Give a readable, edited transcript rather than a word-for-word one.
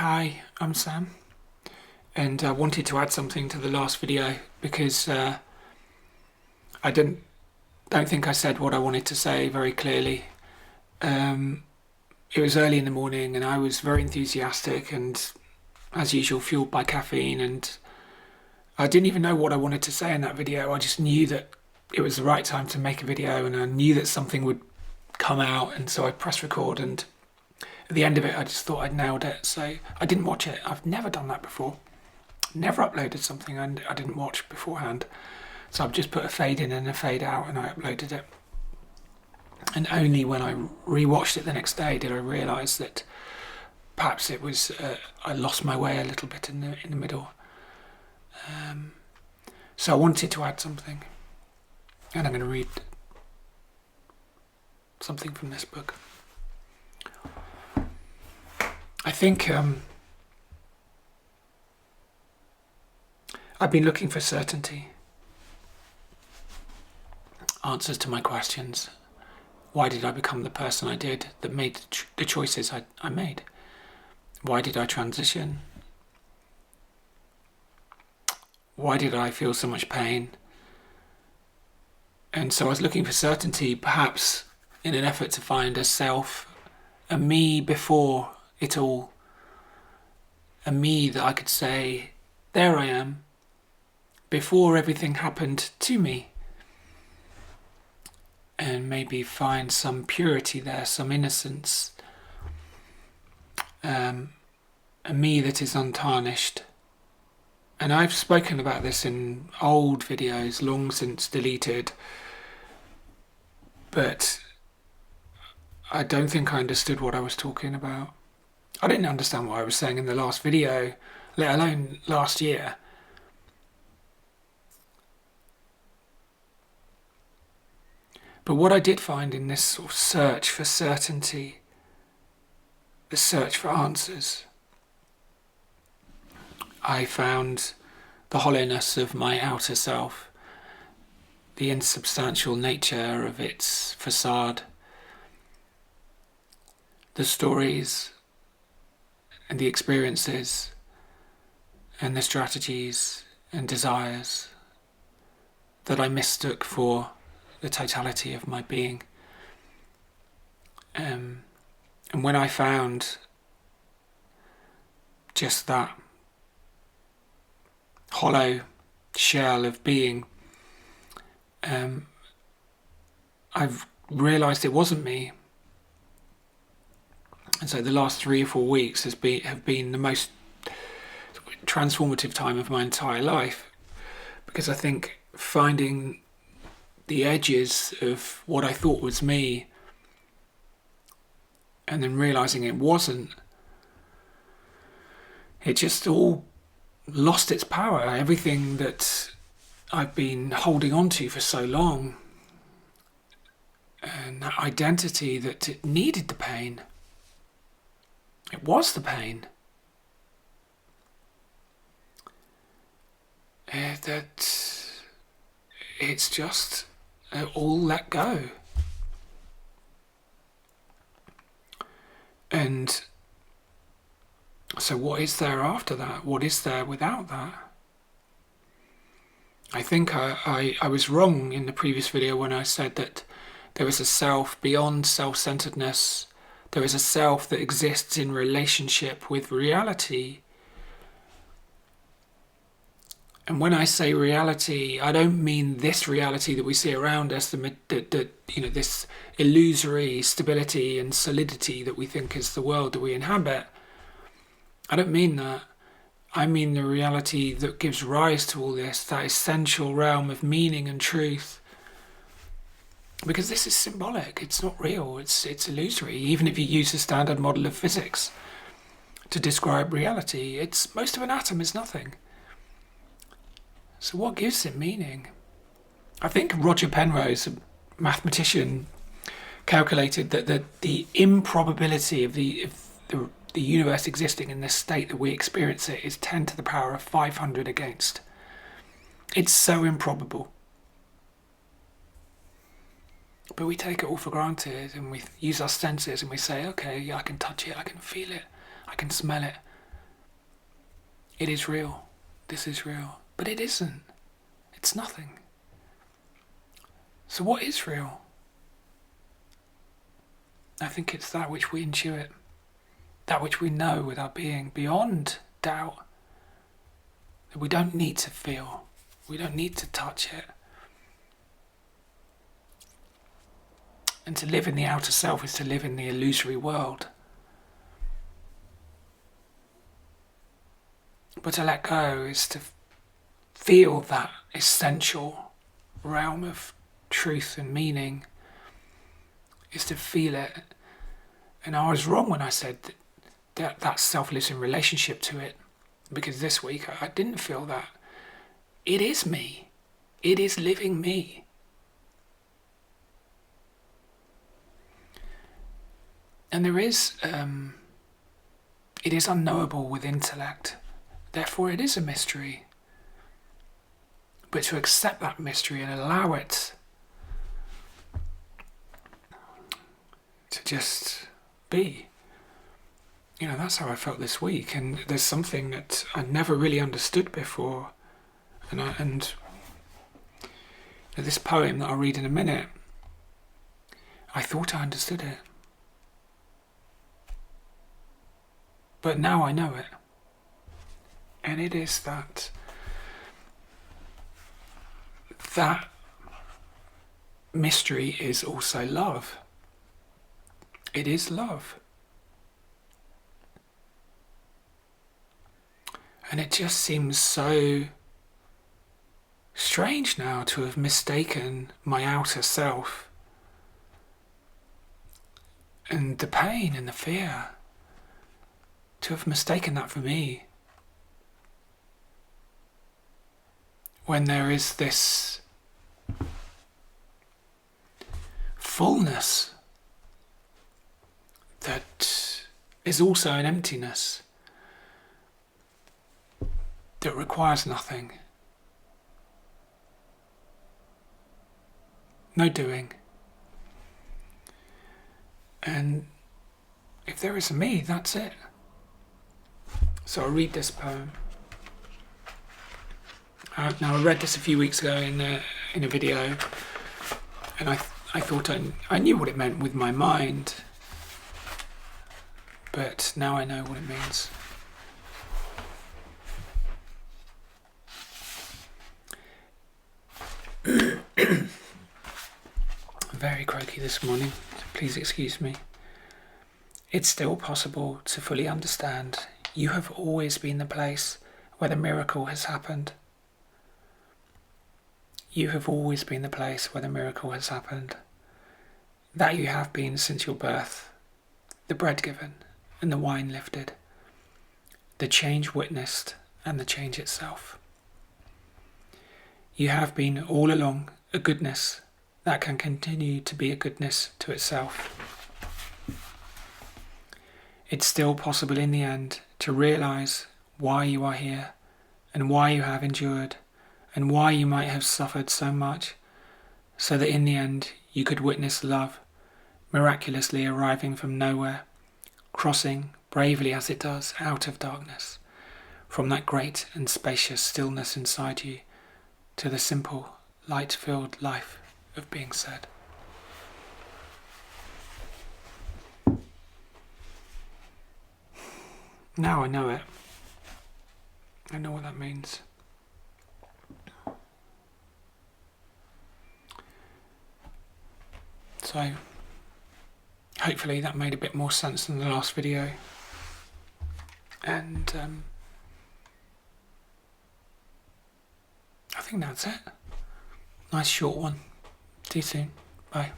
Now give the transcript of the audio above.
Hi, I'm Sam, and I wanted to add something to the last video because I don't think I said what I wanted to say very clearly. It was early in the morning and I was very enthusiastic and, as usual, fueled by caffeine, and I didn't even know what I wanted to say in that video. I just knew that it was the right time to make a video and I knew that something would come out, and so I pressed record, and at the end of it I just thought I'd nailed it, so I didn't watch it. I've never done that before. Never uploaded something I didn't watch beforehand. So I've just put a fade in and a fade out and I uploaded it. And only when I rewatched it the next day did I realise that perhaps it was I lost my way a little bit in the middle. So I wanted to add something, and I'm going to read something from this book. I think I've been looking for certainty, answers to my questions. Why did I become the person I did, that made the choices I made? Why did I transition? Why did I feel so much pain? And so I was looking for certainty, perhaps in an effort to find a self, a me before it all, a me that I could say, there I am, before everything happened to me, and maybe find some purity there, some innocence, a me that is untarnished. And I've spoken about this in old videos, long since deleted, but I don't think I understood what I was talking about. I didn't understand what I was saying in the last video, let alone last year. But what I did find in this sort of search for certainty, the search for answers, I found the hollowness of my outer self, the insubstantial nature of its facade, the stories and the experiences and the strategies and desires that I mistook for the totality of my being. And when I found just that hollow shell of being, I've realised it wasn't me. And so the last 3 or 4 weeks have been the most transformative time of my entire life, because I think finding the edges of what I thought was me and then realising it wasn't, it just all lost its power. Everything that I've been holding on to for so long, and that identity that it needed the pain, it was the pain, that it's just all let go. And so what is there after that? What is there without that? I think I was wrong in the previous video when I said that there is a self beyond self-centeredness. There is a self that exists in relationship with reality. And when I say reality, I don't mean this reality that we see around us, this illusory stability and solidity that we think is the world that we inhabit. I don't mean that. I mean the reality that gives rise to all this, that essential realm of meaning and truth. Because this is symbolic, it's not real, it's illusory. Even if you use the standard model of physics to describe reality, most of an atom is nothing. So what gives it meaning? I think Roger Penrose, a mathematician, calculated that the improbability of the universe existing in this state that we experience it is 10 to the power of 500 against. It's so improbable. But we take it all for granted, and we use our senses and we say, okay, yeah, I can touch it, I can feel it, I can smell it, It is real. This is real. But it isn't. It's nothing. So what is real? I think it's that which we intuit, that which we know with our being, beyond doubt, that we don't need to feel, we don't need to touch it. And to live in the outer self is to live in the illusory world. But to let go is to feel that essential realm of truth and meaning, is to feel it. And I was wrong when I said that self lives in relationship to it, because this week I didn't feel that. It is me. It is living me. And there is, it is unknowable with intellect. Therefore it is a mystery. But to accept that mystery and allow it to just be, that's how I felt this week. And there's something that I never really understood before. And this poem that I'll read in a minute, I thought I understood it. But now I know it. And it is that mystery is also love. It is love. And it just seems so strange now to have mistaken my outer self and the pain and the fear, to have mistaken that for me, when there is this fullness that is also an emptiness that requires nothing. No doing. And if there is a me, that's it. So I'll read this poem. Now I read this a few weeks ago in a video, and I thought I knew what it meant with my mind, but now I know what it means. I'm very croaky this morning, so please excuse me. It's still possible to fully understand. You have always been the place where the miracle has happened. You have always been the place where the miracle has happened. That you have been since your birth, the bread given and the wine lifted, the change witnessed and the change itself. You have been all along a goodness that can continue to be a goodness to itself. It's still possible in the end to realize why you are here and why you have endured and why you might have suffered so much, so that in the end you could witness love miraculously arriving from nowhere, crossing bravely as it does out of darkness, from that great and spacious stillness inside you to the simple, light-filled life of being said. Now I know it. I know what that means. So, hopefully that made a bit more sense than the last video. And I think that's it. Nice short one. See you soon. Bye.